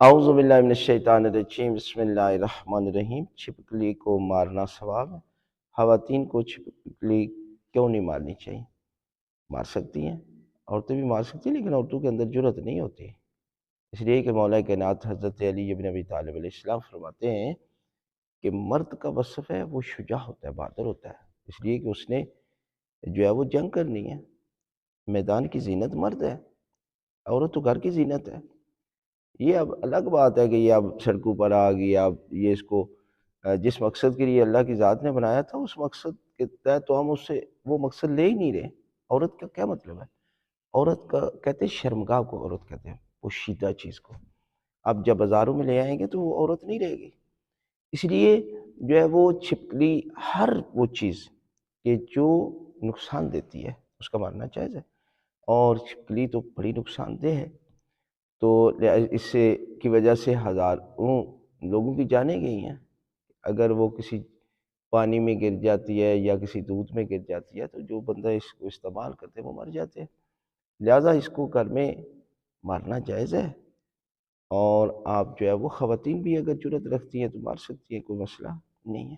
اعوذ باللہ من الشیطان الرجیم، بسم اللہ الرحمن الرحیم۔ چھپکلی کو مارنا ثواب ہے؟ خواتین کو چھپکلی کیوں نہیں مارنی چاہیے؟ مار سکتی ہیں، عورتیں بھی مار سکتی ہیں، لیکن عورتوں کے اندر جرأت نہیں ہوتی، اس لیے کہ مولا کائنات حضرت علی بن ابی طالب علیہ السلام فرماتے ہیں کہ مرد کا وصف ہے وہ شجاع ہوتا ہے، بہادر ہوتا ہے، اس لیے کہ اس نے جو ہے وہ جنگ کرنی ہے۔ میدان کی زینت مرد ہے، عورت تو گھر کی زینت ہے۔ یہ اب الگ بات ہے کہ یہ اب سڑکوں پر آ گئی، اب یہ اس کو جس مقصد کے لیے اللہ کی ذات نے بنایا تھا اس مقصد کے تحت تو ہم اس سے وہ مقصد لے ہی نہیں رہے۔ عورت کا کیا مطلب ہے؟ عورت کا کہتے ہیں شرمگاہ کو عورت کہتے ہیں، پوشیدہ چیز کو۔ اب جب بازاروں میں لے آئیں گے تو وہ عورت نہیں رہے گی، اس لیے جو ہے وہ چھپکلی ہر وہ چیز کہ جو نقصان دیتی ہے اس کا مارنا جائز ہے، اور چھپکلی تو بڑی نقصان دہ ہے، تو اس سے کی وجہ سے ہزاروں لوگوں کی جانیں گئی ہیں۔ اگر وہ کسی پانی میں گر جاتی ہے یا کسی دودھ میں گر جاتی ہے تو جو بندہ اس کو استعمال کرتے ہیں وہ مر جاتے ہیں، لہٰذا اس کو گھر میں مارنا جائز ہے۔ اور آپ جو ہے وہ خواتین بھی اگر جرأت رکھتی ہیں تو مار سکتی ہیں، کوئی مسئلہ نہیں ہے۔